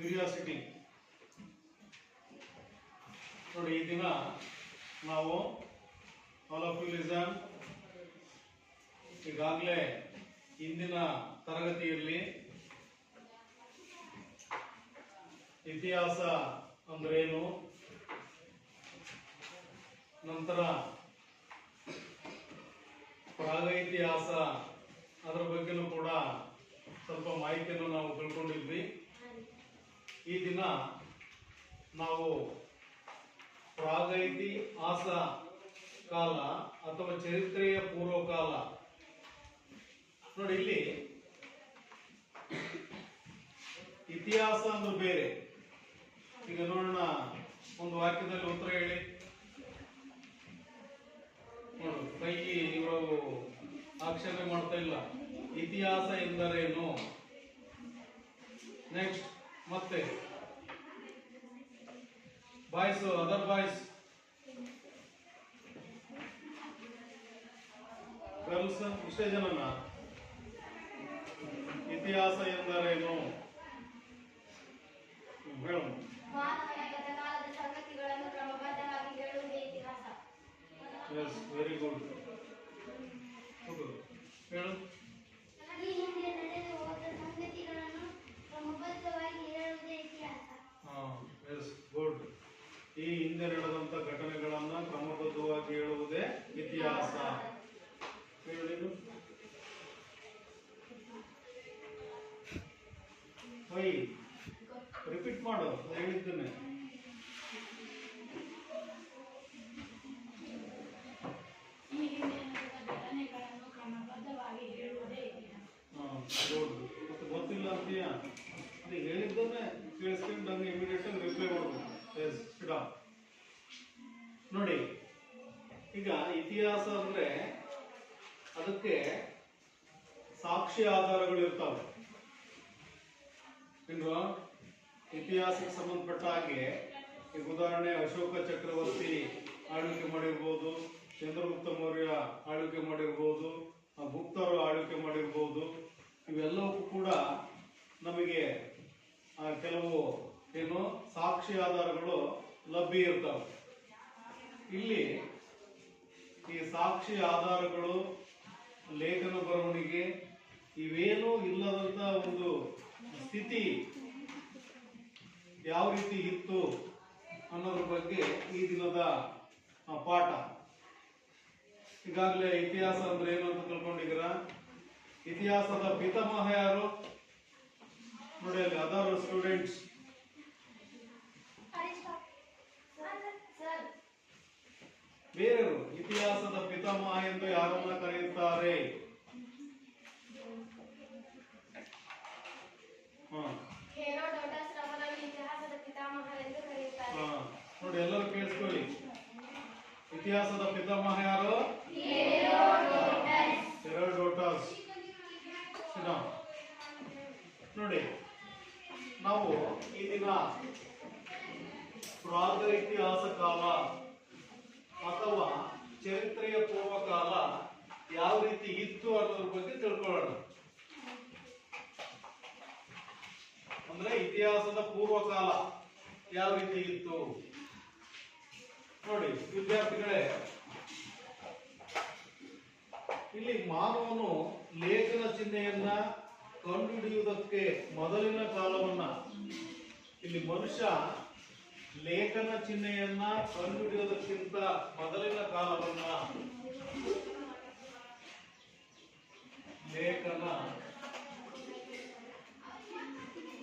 Curiosity. ನೋಡಿ, ಈ ದಿನ ನಾವು ಆಲ್ ಆಫ್ ಯು ಲಿಸನ್. ಈಗಾಗಲೇ ಇಂದಿನ ತರಗತಿಯಲ್ಲಿ ಇತಿಹಾಸ ಅಂದ್ರೇನು, ನಂತರ ಪ್ರಾಗೈತಿಹಾಸ ಅದರ ಬಗ್ಗೆನೂ ಕೂಡ ಸ್ವಲ್ಪ ಮಾಹಿತಿಯನ್ನು ನಾವು ತಿಳ್ಕೊಂಡಿದ್ವಿ. ಈ ದಿನ ನಾವು ಪ್ರಾಗೈತಿಹಾಸ ಕಾಲ ಅಥವಾ ಚರಿತ್ರೆಯ ಪೂರ್ವಕಾಲ. ನೋಡಿ, ಇಲ್ಲಿ ಇತಿಹಾಸ ಅಂದ್ರೆ ಬೇರೆ. ಈಗ ನೋಡೋಣ, ಒಂದು ವಾಕ್ಯದಲ್ಲಿ ಉತ್ತರ ಹೇಳಿ. ನೋಡು, ಕೈ ಇವರು ಆಕ್ಷೇಪಣೆ ಮಾಡ್ತಾ ಇಲ್ಲ. ಇತಿಹಾಸ ಎಂದರೇನು? ನೆಕ್ಸ್ಟ್ ಮತ್ತೆ ಬಾಯ್ಸ್, ಅದರ್ ಬಾಯ್ಸ್, ಗರ್ಲ್ಸ್, ಇಷ್ಟೇ ಜನನ. ಇತಿಹಾಸ ಎಂದರೇನು ಹೇಳು. Yes, very good. ಹೇಳು. Yes, good. ಈ ಹಿಂದೆ ನಡೆದಂತ ಘಟನೆಗಳನ್ನ ಕ್ರಮಬದ್ಧವಾಗಿ ಹೇಳುವುದೇ ಇತಿಹಾಸ. ಹೇಳು. ರಿಪೀಟ್ ಮಾಡು, ಹೇಳಿದ್ದೇನೆ. ಮತ್ತೆ ಗೊತ್ತಿಲ್ಲ ಅಂತೀಯ, ಅದು ಹೇಳಿದ್ದನ್ನೇ ಕೇಳಿಸ್ಕೊಂಡು ನಂಗೆ ಇಮಿಡಿಯೇಟ್ ಆಗಿ ರಿಪ್ಲೈ ಮಾಡ್ಬೋದು. ನೋಡಿ, ಈಗ ಇತಿಹಾಸ ಅಂದ್ರೆ ಅದಕ್ಕೆ ಸಾಕ್ಷಿ ಆಧಾರಗಳು ಇರ್ತಾವೆ. ಇನ್ನು ಇತಿಹಾಸಕ್ಕೆ ಸಂಬಂಧಪಟ್ಟ ಹಾಗೆ ಈಗ ಉದಾಹರಣೆ ಅಶೋಕ ಚಕ್ರವರ್ತಿ ಆಳ್ವಿಕೆ ಮಾಡಿರ್ಬೋದು, ಚಂದ್ರಗುಪ್ತ ಮೌರ್ಯ ಆಳ್ವಿಕೆ ಮಾಡಿರ್ಬೋದು, ಗುಪ್ತರು ಆಳ್ವಿಕೆ ಮಾಡಿರ್ಬೋದು. ಇವೆಲ್ಲವೂ ಕೂಡ ನಮಗೆ ಕೆಲವು ಏನು ಸಾಕ್ಷಿ ಆಧಾರಗಳು ಲಭ್ಯ ಇರ್ತವೆ. ಇಲ್ಲಿ ಈ ಸಾಕ್ಷಿ ಆಧಾರಗಳು, ಲೇಖನ ಬರವಣಿಗೆ ಇವೇನೂ ಇಲ್ಲದಂತ ಒಂದು ಸ್ಥಿತಿ ಯಾವ ರೀತಿ ಇತ್ತು ಅನ್ನೋದ್ರ ಬಗ್ಗೆ ಈ ದಿನದ ಪಾಠ. ಈಗಾಗಲೇ ಇತಿಹಾಸ ಅಂದ್ರೆ ಏನು ಅಂತ ತಿಳ್ಕೊಂಡಿದ್ದೀರಾ? ಇತಿಹಾಸದ ಪಿತಾಮಹ ಯಾರು? ನೋಡಿ, ಅಲ್ಲಿ ಅದರ್ ಸ್ಟೂಡೆಂಟ್ಸ್. ಬೇರೆಯವರು ಇತಿಹಾಸದ ಪಿತಾಮಹ ಎಂದು ಯಾರನ್ನ ಕರೆಯುತ್ತಾರೆ? ನೋಡಿ, ಎಲ್ಲರೂ ಕೇಳಿಸ್ಕೊಳ್ಳಿ. ಇತಿಹಾಸದ ಪಿತಾಮಹ ಯಾರು? ಹೆರೋಡೋಟಸ್. ನೋಡಿ, ನಾವು ಈ ದಿನ ಪ್ರಾಗೈತಿಹಾಸ ಕಾಲ ಅಥವಾ ಚರಿತ್ರೆಯ ಪೂರ್ವಕಾಲ ಯಾವ ರೀತಿ ಇತ್ತು ಅನ್ನೋದ್ರ ಬಗ್ಗೆ ತಿಳ್ಕೊಳ್ಳೋಣ. ಅಂದ್ರೆ ಇತಿಹಾಸದ ಪೂರ್ವಕಾಲ ಯಾವ ರೀತಿ ಇತ್ತು. ನೋಡಿ ವಿದ್ಯಾರ್ಥಿಗಳೇ, ಇಲ್ಲಿ ಮಾನವನು ಲೇಖನ ಚಿಹ್ನೆಯನ್ನ ಕಂಡುಹಿಡಿಯುವುದಕ್ಕೆ ಮೊದಲಿನ ಕಾಲವನ್ನ, ಇಲ್ಲಿ ಮನುಷ್ಯ ಲೇಖನ ಚಿಹ್ನೆಯನ್ನ ಕಂಡುಹಿಡಿಯುವುದಕ್ಕಿಂತ ಮೊದಲಿನ ಕಾಲವನ್ನ ಲೇಖನ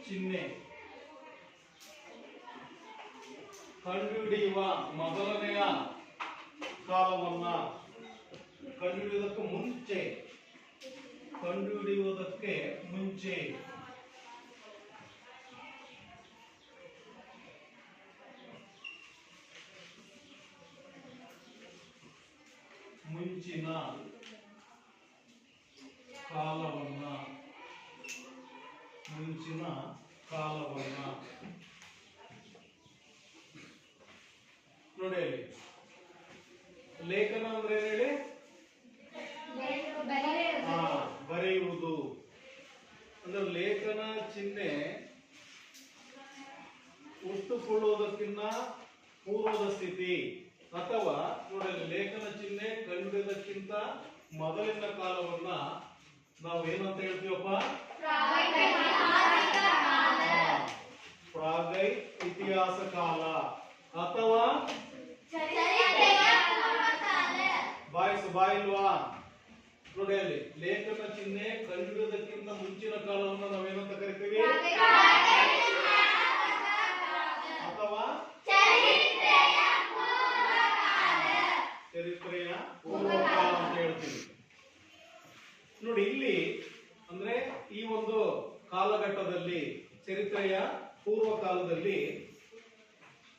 ಚಿಹ್ನೆ ಕಂಡುಹಿಡಿಯುವ ಮೊದಲನೆಯ ಕಾಲವನ್ನ, ಕಂಡುಹಿಡಿಯುವುದಕ್ಕೆ ಮುಂಚೆ ಮುಂಚಿನ ಕಾಲವನ್ನ ನೋಡಿ. ಲೇಖನ ಅಂದ್ರೆ ಏನ್ ಹೇಳಿ? ಬರೆಯುವುದು. ಅಂದ್ರೆ ಲೇಖನ ಚಿಹ್ನೆ ಹುಟ್ಟುಕೊಳ್ಳುವುದಕ್ಕಿಂತ ಪೂರ್ವದ ಸ್ಥಿತಿ, ಅಥವಾ ನೋಡಿ ಲೇಖನ ಚಿಹ್ನೆ ಕಂಡುಹಿಡಿದಕ್ಕಿಂತ ಮೊದಲಿನ ಕಾಲವನ್ನ ನಾವು ಏನಂತ ಹೇಳ್ತೀವಪ್ಪ? ಪ್ರಾಗೈ ಇತಿಹಾಸ ಕಾಲ ಅಥವಾ ಬಾಯಿಲ್ವಾ? ನೋಡಿ ಅಲ್ಲಿ ಲೇಖನ ಚಿಹ್ನೆ ಕಂಡುಹಿಡಿಯೋದಕ್ಕಿಂತ ಮುಂಚಿನ ಕಾಲವನ್ನು ನಾವೇನಂತ ಕರಿತೀವಿ? ಅಥವಾ ಚರಿತ್ರೆಯ ಪೂರ್ವಕಾಲ ಅಂತ ಹೇಳ್ತೀವಿ. ನೋಡಿ ಇಲ್ಲಿ ಅಂದ್ರೆ ಈ ಒಂದು ಕಾಲಘಟ್ಟದಲ್ಲಿ, ಚರಿತ್ರೆಯ ಪೂರ್ವ ಕಾಲದಲ್ಲಿ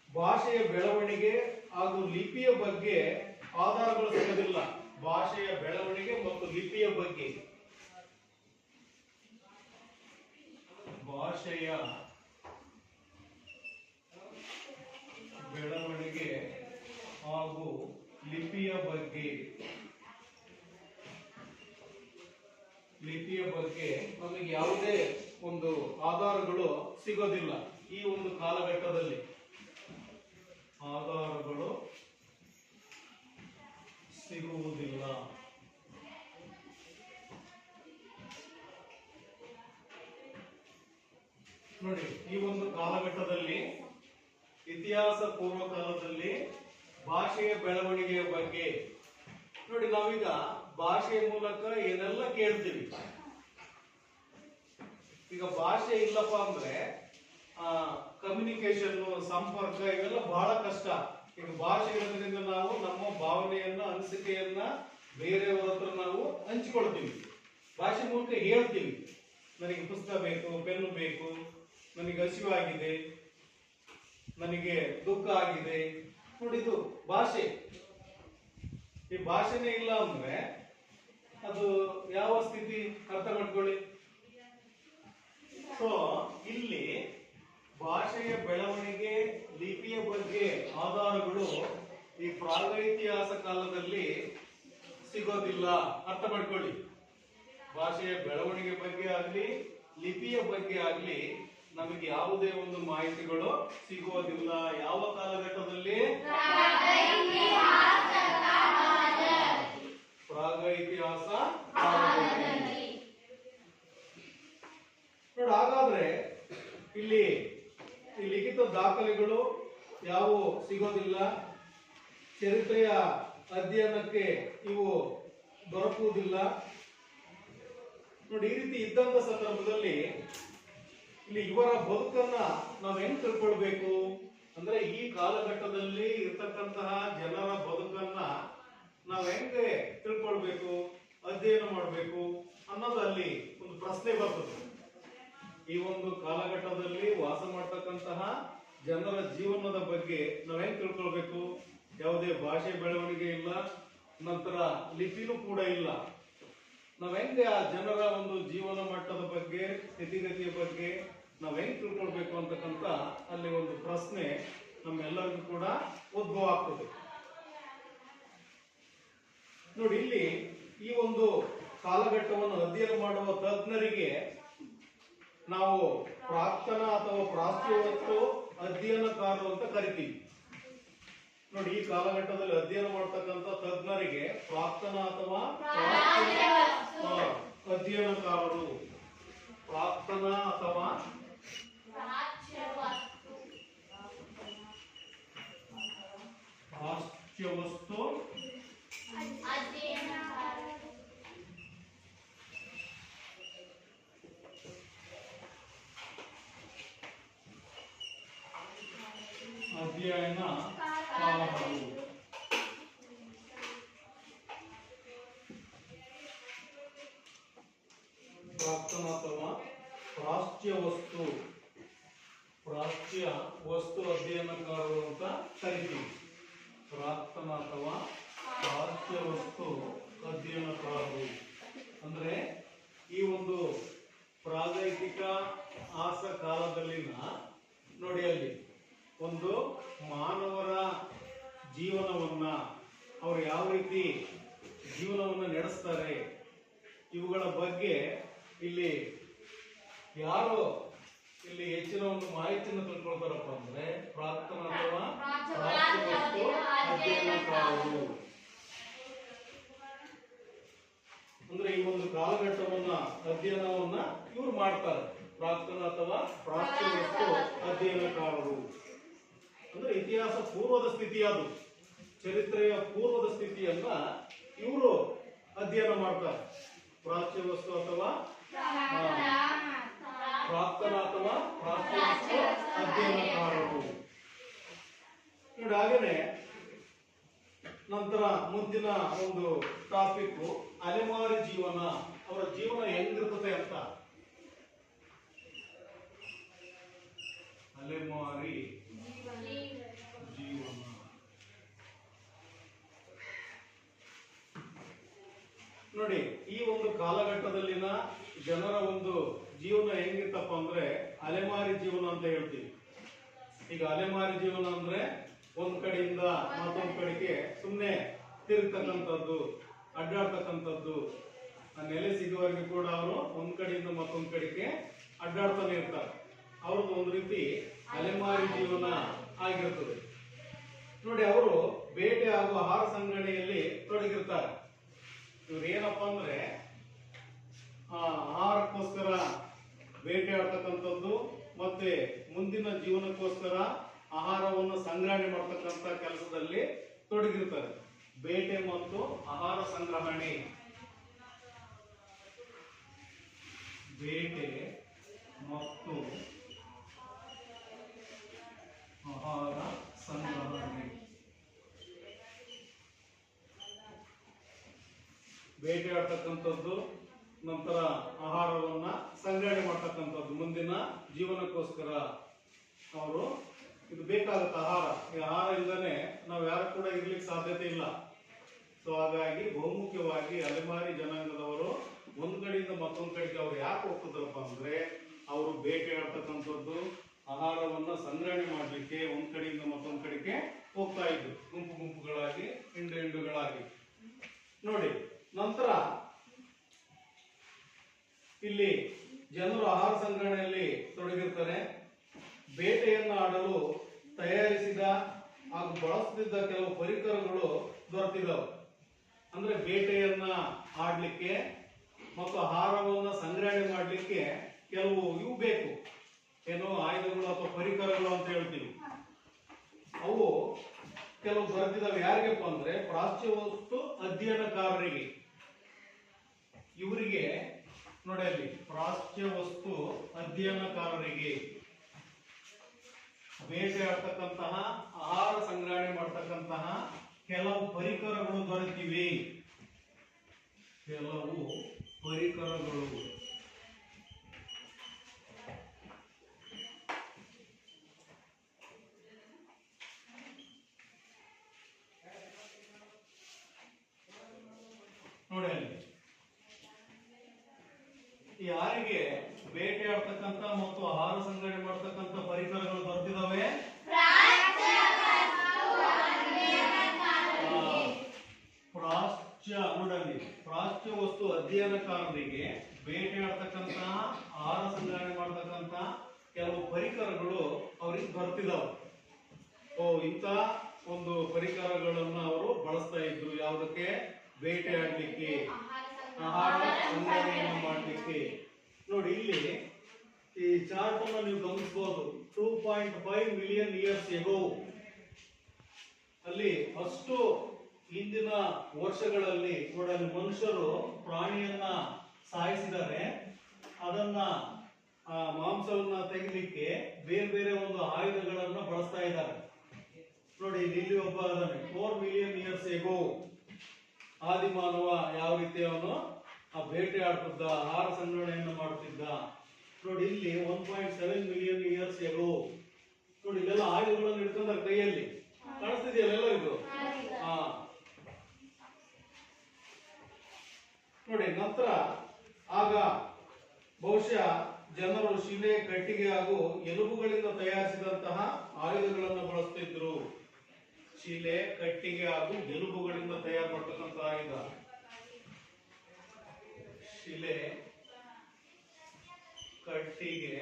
ಭಾಷೆಯ ಬೆಳವಣಿಗೆ ಹಾಗೂ ಲಿಪಿಯ ಬಗ್ಗೆ ಆಧಾರಗಳು ಸಿಗೋದಿಲ್ಲ. ಭಾಷೆಯ ಬೆಳವಣಿಗೆ ಮತ್ತು ಲಿಪಿಯ ಬಗ್ಗೆ, ಭಾಷೆಯ ಬೆಳವಣಿಗೆ ಹಾಗೂ ಲಿಪಿಯ ಬಗ್ಗೆ ನಮಗೆ ಯಾವುದೇ ಒಂದು ಆಧಾರಗಳು ಸಿಗೋದಿಲ್ಲ. ಈ ಒಂದು ಕಾಲಘಟ್ಟದಲ್ಲಿ ಆಧಾರಗಳು ಸಿಗುವುದಿಲ್ಲ. ನೋಡಿ ಈ ಒಂದು ಕಾಲಘಟ್ಟದಲ್ಲಿ, ಇತಿಹಾಸ ಪೂರ್ವ ಕಾಲದಲ್ಲಿ ಭಾಷೆಯ ಬೆಳವಣಿಗೆಯ ಬಗ್ಗೆ ನೋಡಿ, ನಾವೀಗ ಭಾಷೆಯ ಮೂಲಕ ಏನೆಲ್ಲ ಕೇಳ್ತೀವಿ. ಈಗ ಭಾಷೆ ಇಲ್ಲಪ್ಪ ಅಂದ್ರೆ ಕಮ್ಯುನಿಕೇಶನ್, ಸಂಪರ್ಕ ಇವೆಲ್ಲ ಬಹಳ ಕಷ್ಟ. ಈಗ ಭಾಷೆ ಇರೋದ್ರಿಂದ ನಾವು ನಮ್ಮ ಭಾವನೆಯನ್ನ, ಅನಿಸಿಕೆಯನ್ನ ಬೇರೆಯವರ ಹತ್ರ ನಾವು ಹಂಚಿಕೊಳ್ತೀವಿ. ಭಾಷೆ ಮೂಲಕ ಹೇಳ್ತೀವಿ, ನನಗೆ ಪುಸ್ತಕ ಬೇಕು, ಪೆನ್ನು ಬೇಕು, ನನಗೆ ಹಸಿವಾಗಿದೆ, ನನಗೆ ದುಃಖ ಆಗಿದೆ. ನೋಡಿದು ಭಾಷೆ. ಈ ಭಾಷೆನೇ ಇಲ್ಲ ಅಂದ್ರೆ ಅದು ಯಾವ ಸ್ಥಿತಿ ಅರ್ಥ ಮಾಡ್ಕೊಳ್ಳಿ. ಸೊ ಇಲ್ಲಿ ಭಾಷೆಯ ಬೆಳವಣಿಗೆ, ಲಿಪಿಯ ಬಗ್ಗೆ ಆಧಾರಗಳು ಈ ಪ್ರಾಗೈತಿಹಾಸ ಕಾಲದಲ್ಲಿ ಸಿಗೋದಿಲ್ಲ. ಅರ್ಥ ಮಾಡ್ಕೊಳ್ಳಿ. ಭಾಷೆಯ ಬೆಳವಣಿಗೆ ಬಗ್ಗೆ ಆಗ್ಲಿ, ಲಿಪಿಯ ಬಗ್ಗೆ ಆಗ್ಲಿ ನಮಗೆ ಯಾವುದೇ ಒಂದು ಮಾಹಿತಿಗಳು ಸಿಗೋದಿಲ್ಲ. ಯಾವ ಕಾಲಘಟ್ಟದಲ್ಲಿ? ಪ್ರಾಗೈತಿಹಾಸ ಕಾಲದಲ್ಲಿ. ನೋಡಿ, ಹಾಗಾದ್ರೆ ಇಲ್ಲಿ ಈ ಲಿಖಿತ ದಾಖಲೆಗಳು ಯಾವುವು ಸಿಗೋದಿಲ್ಲ. ಚರಿತ್ರೆಯ ಅಧ್ಯಯನಕ್ಕೆ ಇವು ದೊರಕುವುದಿಲ್ಲ. ನೋಡಿ, ಈ ರೀತಿ ಇದ್ದಂತ ಸಂದರ್ಭದಲ್ಲಿ ಇಲ್ಲಿ ಇವರ ಬದುಕನ್ನ ನಾವು ಹೆಂಗ್ ತಿಳ್ಕೊಳ್ಬೇಕು ಅಂದ್ರೆ, ಈ ಕಾಲಘಟ್ಟದಲ್ಲಿ ಇರ್ತಕ್ಕಂತಹ ಜನರ ಬದುಕನ್ನ ನಾವು ಹೆಂಗೆ ತಿಳ್ಕೊಳ್ಬೇಕು, ಅಧ್ಯಯನ ಮಾಡಬೇಕು ಅನ್ನೋದು ಅಲ್ಲಿ ಒಂದು ಪ್ರಶ್ನೆ ಬರ್ತದೆ. ಈ ಒಂದು ಕಾಲಘಟ್ಟದಲ್ಲಿ ವಾಸ ಮಾಡ್ತಕ್ಕಂತಹ ಜನರ ಜೀವನದ ಬಗ್ಗೆ ನಾವು ಹೆಂಗ್ ತಿಳ್ಕೊಳ್ಬೇಕು? ಯಾವುದೇ ಭಾಷೆ ಬೆಳವಣಿಗೆ ಇಲ್ಲ, ನಂತರ ಲಿಪಿನೂ ಕೂಡ ಇಲ್ಲ. ನಾವ್ ಹೆಂಗೆ ಆ ಜನರ ಒಂದು ಜೀವನ ಮಟ್ಟದ ಬಗ್ಗೆ, ಸ್ಥಿತಿಗತಿಯ ಬಗ್ಗೆ ನಾವ್ ಹೆಂಗ್ ತಿಳ್ಕೊಳ್ಬೇಕು ಅಂತಕ್ಕಂತ ಅಲ್ಲಿ ಒಂದು ಪ್ರಶ್ನೆ ನಮ್ಮೆಲ್ಲರಿಗೂ ಕೂಡ ಉದ್ಭವ ಆಗ್ತದೆ. ನೋಡಿ, ಇಲ್ಲಿ ಈ ಒಂದು ಕಾಲಘಟ್ಟವನ್ನು ಅಧ್ಯಯನ ಮಾಡುವ ತಜ್ಞರಿಗೆ ನಾವು ಪ್ರಾಕ್ತನ ಅಥವಾ ಪ್ರಾಚ್ಯವಸ್ತು ಅಧ್ಯಯನಕಾರರು ಅಂತ ಕರಿತೀವಿ. ನೋಡಿ, ಈ ಕಾಲಘಟ್ಟದಲ್ಲಿ ಅಧ್ಯಯನ ಮಾಡತಕ್ಕಂತ ತಜ್ಞರಿಗೆ ಪ್ರಾಕ್ತನ ಅಥವಾ ಅಧ್ಯಯನಕಾರರು, ಪ್ರಾಕ್ತನ ಅಥವಾ ಪ್ರಾಚ್ಯವಸ್ತು ಅಧ್ಯಯನಕಾರರು. ಪ್ರಾಕ್ತನ ಅಥವಾ ಪ್ರಾಚ್ಯ ವಸ್ತು ಅಧ್ಯಯನಕಾರರು ಅಂತ ಕರಿತೀವಿ. ಪ್ರಾಕ್ತನ ಅಥವಾ ಪ್ರಾಚ್ಯ ವಸ್ತು ಅಧ್ಯಯನಕಾರರು ಅಂದ್ರೆ ಈ ಒಂದು ಪ್ರಾಗೈತಿಕ ಆಸ ಕಾಲದಲ್ಲಿನ ನೋಡಿ, ಅಲ್ಲಿ ಒಂದು ಮಾನವರ ಜೀವನವನ್ನ, ಅವರು ಯಾವ ರೀತಿ ಜೀವನವನ್ನ ನಡೆಸ್ತಾರೆ, ಇವುಗಳ ಬಗ್ಗೆ ಇಲ್ಲಿ ಯಾರು ಇಲ್ಲಿ ಹೆಚ್ಚಿನ ಒಂದು ಮಾಹಿತಿಯನ್ನು ತಿಳ್ಕೊಳ್ತಾರಪ್ಪ ಅಂದ್ರೆ ಪ್ರಾಕ್ತನ ಅಥವಾ ಪ್ರಾಚ್ಯ ವಸ್ತು ಅಧ್ಯಯನಕಾರರು. ಅಂದ್ರೆ ಈ ಒಂದು ಕಾಲಘಟ್ಟವನ್ನ ಅಧ್ಯಯನವನ್ನ ಇವ್ರು ಮಾಡ್ತಾರೆ. ಪ್ರಾಕ್ತನ ಅಥವಾ ಪ್ರಾಚ್ಯ ವಸ್ತು ಅಧ್ಯಯನಕಾರರು ಅಂದ್ರೆ ಇತಿಹಾಸ ಪೂರ್ವದ ಸ್ಥಿತಿ, ಅದು ಚರಿತ್ರೆಯ ಪೂರ್ವದ ಸ್ಥಿತಿಯನ್ನ ಇವರು ಅಧ್ಯಯನ ಮಾಡ್ತಾರೆ. ಪ್ರಾಚ್ಯ ವಸ್ತು ಅಥವಾ ಪ್ರಾಕ್ತನ ಅಥವಾ ಪ್ರಾಚ್ಯ ವಸ್ತು ಅಧ್ಯಯನಕಾರರು. ನೋಡಿ, ಹಾಗೇನೆ ನಂತರ ಮುಂದಿನ ಒಂದು ಟಾಪಿಕ್ ಅಲೆಮಾರಿ ಜೀವನ. ಅವರ ಜೀವನ ಹೆಂಗಿರ್ತದೆ ಅಂತ. ಅಲೆಮಾರಿ ಜೀವನ ನೋಡಿ, ಈ ಒಂದು ಕಾಲಘಟ್ಟದಲ್ಲಿನ ಜನರ ಒಂದು ಜೀವನ ಹೆಂಗಿತ್ತಪ್ಪ ಅಂದ್ರೆ ಅಲೆಮಾರಿ ಜೀವನ ಅಂತ ಹೇಳ್ತೀವಿ. ಈಗ ಅಲೆಮಾರಿ ಜೀವನ ಅಂದ್ರೆ ಒಂದ್ ಕಡೆಯಿಂದ ಮತ್ತೊಂದ್ ಕಡೆಗೆ ಸುಮ್ಮನೆ ತಿರುಗ್ತಕ್ಕಂಥದ್ದು, ಅಡ್ಡಾಡ್ತಕ್ಕಂಥದ್ದು. ಆ ನೆಲೆ ಸಿಗುವವರೆಗೆ ಕೂಡ ಅವರು ಒಂದ್ ಕಡೆಯಿಂದ ಮತ್ತೊಂದ್ ಕಡೆಗೆ ಅಡ್ಡಾಡ್ತಾನೆ ಇರ್ತಾರೆ. ಅವ್ರದ್ದು ಒಂದು ರೀತಿ ಅಲೆಮಾರಿ ಜೀವನ ಆಗಿರ್ತದೆ. ನೋಡಿ, ಅವರು ಬೇಟೆ ಹಾಗೂ ಆಹಾರ ಸಂಗ್ರಹಣೆಯಲ್ಲಿ ತೊಡಗಿರ್ತಾರೆ. ಇವ್ರು ಏನಪ್ಪಾ ಅಂದ್ರೆ ಆಹಾರಕ್ಕೋಸ್ಕರ ಬೇಟೆ ಆಡ್ತಕ್ಕಂಥದ್ದು ಮತ್ತೆ ಮುಂದಿನ ಜೀವನಕ್ಕೋಸ್ಕರ ಆಹಾರವನ್ನು ಸಂಗ್ರಹಣೆ ಮಾಡ್ತಕ್ಕಂಥ ಕೆಲಸದಲ್ಲಿ ತೊಡಗಿರ್ತಾರೆ. ಬೇಟೆ ಮತ್ತು ಆಹಾರ ಸಂಗ್ರಹಣೆ. ಬೇಟೆ ಮತ್ತು ಆಹಾರ ಸಂಗ್ರಹಣೆ. ಬೇಟೆ ಆಡ್ತಕ್ಕಂಥದ್ದು, ನಂತರ ಆಹಾರವನ್ನ ಸಂಗ್ರಹಣೆ ಮಾಡ್ತಕ್ಕಂಥದ್ದು ಮುಂದಿನ ಜೀವನಕ್ಕೋಸ್ಕರ. ಅವರು ಇದು ಬೇಕಾಗುತ್ತೆ ಆಹಾರ. ಈ ಆಹಾರ ಇಲ್ಲದೆ ನಾವು ಯಾರು ಕೂಡ ಇರ್ಲಿಕ್ಕೆ ಸಾಧ್ಯತೆ ಇಲ್ಲ. ಸೊ ಹಾಗಾಗಿ ಬಹುಮುಖ್ಯವಾಗಿ ಅಲೆಮಾರಿ ಜನಾಂಗದವರು ಒಂದ್ ಕಡೆಯಿಂದ ಮತ್ತೊಂದ್ ಕಡೆಗೆ ಅವ್ರು ಯಾಕೆ ಹೋಗ್ತಿದ್ರಪ್ಪ ಅಂದ್ರೆ ಅವರು ಬೇಟೆ ಆಡ್ತಕ್ಕಂಥದ್ದು, ಆಹಾರವನ್ನ ಸಂಗ್ರಹಣೆ ಮಾಡ್ಲಿಕ್ಕೆ ಒಂದ್ ಕಡೆಯಿಂದ ಮತ್ತೊಂದ್ ಕಡೆಗೆ ಹೋಗ್ತಾ ಇದ್ರು, ಗುಂಪು ಗುಂಪುಗಳಾಗಿ, ಹಿಂಡುಗಳಾಗಿ. ನೋಡಿ, ನಂತರ ಇಲ್ಲಿ ಜನರು ಆಹಾರ ಸಂಗ್ರಹಣೆಯಲ್ಲಿ ತೊಡಗಿರ್ತಾರೆ. ಬೇಟೆಯನ್ನು ಆಡಲು ತಯಾರಿಸಿದ ಹಾಗೂ ಬಳಸುತ್ತಿದ್ದ ಕೆಲವು ಪರಿಕರಗಳು ದೊರೆತಿದ್ದವು. ಅಂದ್ರೆ ಬೇಟೆಯನ್ನ ಆಡ್ಲಿಕ್ಕೆ ಮತ್ತು ಆಹಾರವನ್ನ ಸಂಗ್ರಹಣೆ ಮಾಡ್ಲಿಕ್ಕೆ ಕೆಲವು ಇವು ಬೇಕು. ಏನೋ ಆಯುಧಗಳು ಅಥವಾ ಪರಿಕರಗಳು ಅಂತ ಹೇಳ್ತೀವಿ. ಅವು ಕೆಲವು ದೊರೆತಿದ್ದಾವೆ. ಯಾರಿಗಪ್ಪ ಅಂದ್ರೆ ಪ್ರಾಚ್ಯ ವಸ್ತು ಅಧ್ಯಯನಕಾರರಿಗೆ. ಇವರಿಗೆ ನೋಡಿ, ಅಲ್ಲಿ ಪ್ರಾಚ್ಯ ವಸ್ತು ಅಧ್ಯಯನಕಾರರಿಗೆ ಬೇಟೆ ಆಡ್ತಕ್ಕಂತಹ, ಆಹಾರ ಸಂಗ್ರಹಣೆ ಮಾಡ್ತಕ್ಕಂತಹ ಕೆಲವು ಪರಿಕರಗಳು ದೊರೆತಿವೆ. ಕೆಲವು ಪರಿಕರಗಳು. ನೋಡಿ, ಅಲ್ಲಿ ಯಾರಿಗೆ ಬೇಟೆ ಆಡ್ತಕ್ಕಂಥ ಮತ್ತು ಆಹಾರ ಸಂಗ್ರಹಣೆ ಮಾಡ್ತಕ್ಕಂಥ ಪರಿಕರಗಳು ದೊರೆತಿದಾವೆ? ನೋಡಲ್ಲಿ ಪ್ರಾಚ್ಯ ವಸ್ತು ಅಧ್ಯಯನಕಾರರಿಗೆ ಬೇಟೆ ಆಡ್ತಕ್ಕಂತಹ, ಆಹಾರ ಸಂಗ್ರಹಣೆ ಮಾಡ್ತಕ್ಕಂಥ ಕೆಲವು ಪರಿಕರಗಳು ಅವ್ರಿಗೆ ದೊರೆತಿದಾವೆ. ಇಂಥ ಒಂದು ಪರಿಕರಗಳನ್ನ ಅವರು ಬಳಸ್ತಾ ಇದ್ರು. ಯಾವುದಕ್ಕೆ? ಬೇಟೆ ಆಡ್ಲಿಕ್ಕೆ, ಆಹಾರ ಸಂಗ್ರಹಣೆಯನ್ನು ಮಾಡಲಿಕ್ಕೆ. ನೋಡಿ, ಇಲ್ಲಿ ಈ ಚಾರ್ಟ್ ಅನ್ನು ನೀವು ಗಮನಿಸಬಹುದು. 2.5 ಮಿಲಿಯನ್ ಇಯರ್ಸ್ ಎಗೋ. ಅಲ್ಲಿ ಅಷ್ಟು ಹಿಂದಿನ ವರ್ಷಗಳಲ್ಲಿ ನೋಡಲ್ಲಿ ಮನುಷ್ಯರು ಪ್ರಾಣಿಯನ್ನ ಸಾಯಿಸಿದರೆ ಅದನ್ನ ಮಾಂಸವನ್ನ ತೆಗಿಲಿಕ್ಕೆ ಬೇರೆ ಬೇರೆ ಒಂದು ಆಯುಧಗಳನ್ನ ಬಳಸ್ತಾ ಇದ್ದಾರೆ. ನೋಡಿ, ಇಲ್ಲಿ ಒಬ್ಬ ಅದನ್ನು 4 ಮಿಲಿಯನ್ ಇಯರ್ಸ್ ಎಗೋ ಆದಿಮಾನವ ಯಾವ ರೀತಿ ಅವನು ಬೇಟೆ ಆಡ್ತಿದ್ದ, ಆಹಾರ ಸಂಗ್ರಹಣೆಯನ್ನು ಮಾಡುತ್ತಿದ್ದ. ನೋಡಿ, ಇಲ್ಲಿ 1.7 ಮಿಲಿಯನ್ ಇಯರ್ಸ್ ಎಗೋ. ನೋಡಿ, ಇಲ್ಲೆಲ್ಲ ಆಯುಧಗಳನ್ನು ಇಟ್ಕೊಂಡ್ರೆ ಕೈಯಲ್ಲಿ ಕಾಣಿಸ್ತಿದೆಯಲ್ಲ ಇದು. ನೋಡಿ, ನಂತರ ಆಗ ಬಹುಶಃ ಜನರು ಶಿಲೆ, ಕಟ್ಟಿಗೆ ಹಾಗೂ ಎಲುಬುಗಳಿಂದ ತಯಾರಿಸಿದಂತಹ ಆಯುಧಗಳನ್ನು ಬಳಸ್ತಿದ್ರು. ಶಿಲೆ, ಕಟ್ಟಿಗೆ ಹಾಗೂ ಎಲುಬುಗಳಿಂದ ತಯಾರು ಮಾಡತಕ್ಕಂಥ ಆಯುಧ. ಶಿಲೆ, ಕಟ್ಟಿಗೆ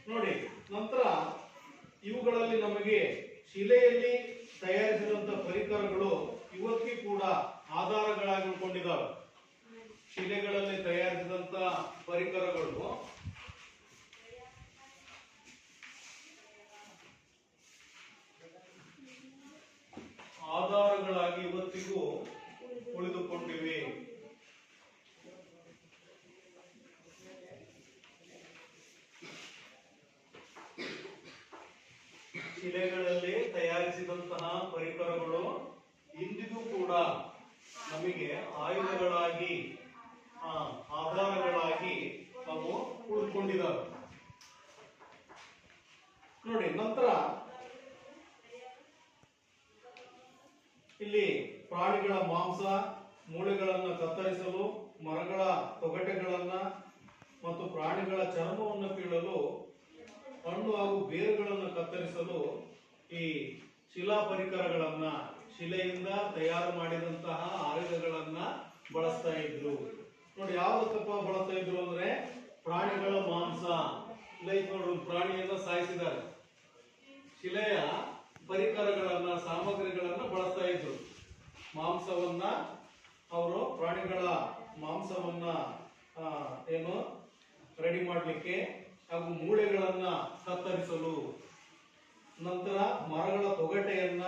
ನೋಡಿ, ನಂತರ ಇವುಗಳಲ್ಲಿ ನಮಗೆ ಶಿಲೆಯಲ್ಲಿ ತಯಾರಿಸಿದಂತ ಪರಿಕರಗಳು ಇವತ್ತಿಗೂ ಕೂಡ ಆಧಾರಗಳಾಗಿ ಉಳ್ಕೊಂಡಿದ್ದಾವೆ. ಶಿಲೆಗಳಲ್ಲಿ ತಯಾರಿಸಿದಂತ ಪರಿಕರಗಳು ಆಧಾರಗಳಾಗಿ ಇವತ್ತಿಗೂ ಉಳಿದುಕೊಂಡಿವೆ. ಶಿಲೆಗಳಲ್ಲಿ ತಯಾರಿಸಿದಂತಹ ಪರಿಕರಗಳು ಇಂದಿಗೂ ಕೂಡ ನಮಗೆ ಆಯುಧಗಳಾಗಿ ಆಧಾರಗಳಾಗಿ ಅವು ಉಳಿದುಕೊಂಡಿದ್ದಾವೆ. ನೋಡಿ, ನಂತರ ಇಲ್ಲಿ ಪ್ರಾಣಿಗಳ ಮಾಂಸ ಮೂಳೆಗಳನ್ನು ಕತ್ತರಿಸಲು, ಮರಗಳ ತೊಗಟೆಗಳನ್ನ ಮತ್ತು ಪ್ರಾಣಿಗಳ ಚರ್ಮವನ್ನು ಕೀಳಲು, ಹಣ್ಣು ಹಾಗೂ ಬೇರುಗಳನ್ನು ಕತ್ತರಿಸಲು ಈ ಶಿಲಾ ಪರಿಕರಗಳನ್ನ, ಶಿಲೆಯಿಂದ ತಯಾರು ಮಾಡಿದಂತಹ ಆಯುಧಗಳನ್ನ ಬಳಸ್ತಾ ಇದ್ರು. ನೋಡಿ, ಯಾವ್ದಕ್ಕಪ್ಪ ಬಳಸ್ತಾ ಇದ್ರು ಅಂದ್ರೆ ಪ್ರಾಣಿಗಳ ಮಾಂಸ. ಲೈಕ್ ನೋಡ್ರಿ, ಪ್ರಾಣಿಯನ್ನ ಸಾಯಿಸಿದ್ದಾರೆ, ಶಿಲೆಯ ಪರಿಕರಗಳನ್ನ, ಸಾಮಗ್ರಿಗಳನ್ನ ಬಳಸ್ತಾ ಇದ್ರು. ಮಾಂಸವನ್ನ ಅವರು ಪ್ರಾಣಿಗಳ ಮಾಂಸವನ್ನ ಏನು ರೆಡಿ ಮಾಡಲಿಕ್ಕೆ ಹಾಗೂ ಮೂಳೆಗಳನ್ನ ಕತ್ತರಿಸಲು, ನಂತರ ಮರಗಳ ತೊಗಟೆಯನ್ನ,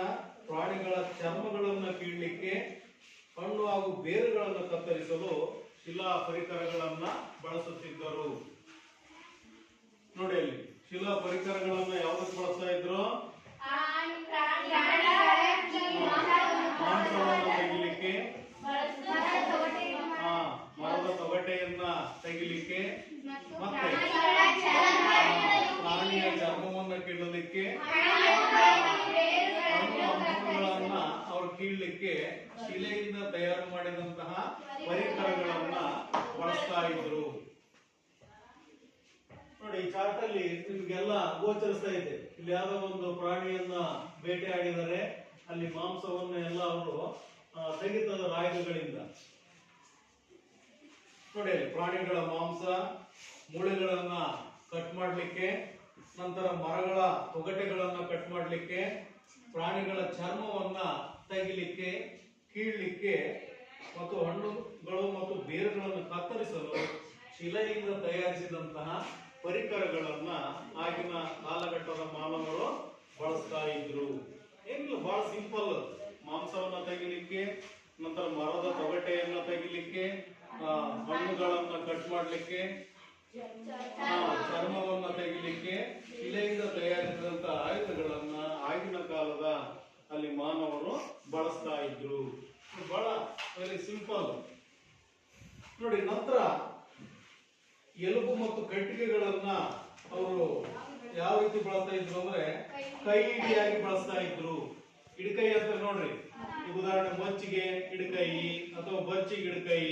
ಪ್ರಾಣಿಗಳ ಚರ್ಮಗಳನ್ನ ಕೀಳಲಿಕ್ಕೆ, ಹಣ್ಣು ಹಾಗೂ ಬೇರುಗಳನ್ನು ಕತ್ತರಿಸಲು ಶಿಲಾ ಪರಿಕರಗಳನ್ನ ಬಳಸುತ್ತಿದ್ದರು. ನೋಡಿ, ಅಲ್ಲಿ ಶಿಲಾ ಪರಿಕರಗಳನ್ನ ಯಾವ್ದಕ್ಕೆ ಬಳಸ್ತಾ ಇದ್ರು? ಮಾಂಸವನ್ನು ತೆಗಿಲಿಕ್ಕೆ, ಮರದ ತೊಗಟೆಯನ್ನ ತೆಗಿಲಿಕ್ಕೆ, ಮತ್ತೆ ಪ್ರಾಣಿಯ ಚರ್ಮವನ್ನು ಕೀಳಲಿಕ್ಕೆ, ಹಣ್ಣುಗಳನ್ನ ಅವ್ರು ಕೀಳಲಿಕ್ಕೆ ಶಿಲೆಯಿಂದ ತಯಾರು ಮಾಡಿದಂತಹ ಪರಿಕರಗಳನ್ನ ಬಳಸ್ತಾ ಇದ್ರು. ನೋಡಿ, ಈ ಚಾರ್ಟ್ ಅಲ್ಲಿ ನಿಮ್ಗೆಲ್ಲ ಗೋಚರಿಸ್ತಾ ಇದೆ. ಇಲ್ಲಿ ಯಾವ್ದೋ ಒಂದು ಪ್ರಾಣಿಯನ್ನ ಬೇಟೆ ಆಡಿದರೆ ಅಲ್ಲಿ ಮಾಂಸವನ್ನು ಎಲ್ಲ ಅವರು ತೆಗಿತಾರೆ ಆಯುಧಗಳಿಂದ. ನೋಡಿ, ಅಲ್ಲಿ ಪ್ರಾಣಿಗಳ ಮಾಂಸ ಮೂಳೆಗಳನ್ನ ಕಟ್ ಮಾಡಲಿಕ್ಕೆ, ನಂತರ ಮರಗಳ ತೊಗಟೆಗಳನ್ನ ಕಟ್ ಮಾಡಲಿಕ್ಕೆ, ಪ್ರಾಣಿಗಳ ಚರ್ಮವನ್ನ ತೆಗಿಲಿಕ್ಕೆ, ಕೀಳಲಿಕ್ಕೆ ಮತ್ತು ಹಣ್ಣುಗಳು ಮತ್ತು ಬೇರುಗಳನ್ನು ಕತ್ತರಿಸಲು ಶಿಲೆಯಿಂದ ತಯಾರಿಸಿದಂತಹ ಪರಿಕರಗಳನ್ನ ಆಗಿನ ಕಾಲಘಟ್ಟದ ಮಾನವರು ಬಳಸ್ತಾ ಇದ್ರು. ಏನಿಲ್ಲ, ಬಹಳ ಸಿಂಪಲ್. ಮಾಂಸವನ್ನ ತೆಗಿಲಿಕ್ಕೆ, ನಂತರ ಮರದ ತೊಗಟೆಯನ್ನ ತೆಗಿಲಿಕ್ಕೆ, ಹಣ್ಣುಗಳನ್ನ ಕಟ್ ಮಾಡಲಿಕ್ಕೆ, ಚರ್ಮವನ್ನ ತೆಗಿಲಿಕ್ಕೆ ಶಿಲೆಯಿಂದ ತಯಾರಿಸಿದಂತ ಆಯುಧಗಳನ್ನ ಆಗಿನ ಕಾಲದ ಅಲ್ಲಿ ಮಾನವರು ಬಳಸ್ತಾ ಇದ್ರು. ಬಹಳ ವೆರಿ ಸಿಂಪಲ್. ನೋಡಿ, ನಂತರ ಎಲುಬು ಮತ್ತು ಕಟ್ಟಿಗೆಗಳನ್ನ ಅವರು ಯಾವ ರೀತಿ ಬಳಸ್ತಾ ಇದ್ರು ಅಂದ್ರೆ ಕೈ ಹಿಡಿಯಾಗಿ ಬಳಸ್ತಾ ಇದ್ರು. ಹಿಡ್ಕೈ ಅಂತ ನೋಡ್ರಿ, ಈಗ ಉದಾಹರಣೆ ಮಚ್ಚಿಗೆ ಹಿಡ್ಕೈ ಅಥವಾ ಬಚ್ಚಿಗೆ ಹಿಡ್ಕೈ,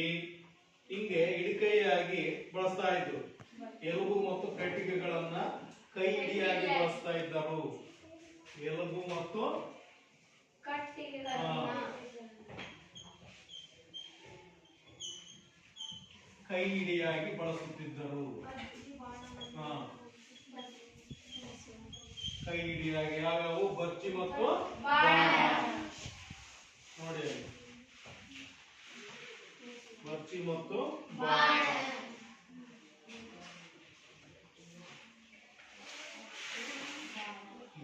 ಹಿಂಗೆ ಹಿಡ್ಕೈಯಾಗಿ ಬಳಸ್ತಾ ಇದ್ರು. ಎಲುಬು ಮತ್ತು ಕಟ್ಟಿಗೆಗಳನ್ನ ಕೈ ಹಿಡಿಯಾಗಿ ಬಳಸ್ತಾ ಇದ್ದರು. ಎಲುಬು ಮತ್ತು ಕೈ ಹಿಡಿಯಾಗಿ ಬಳಸುತ್ತಿದ್ದರು. ಕೈ ಹಿಡಿಯಾಗಿ ಯಾವ್ಯಾವು? ಬಚ್ಚಿ ಮತ್ತು ನೋಡಿ, ಬಚ್ಚಿ ಮತ್ತು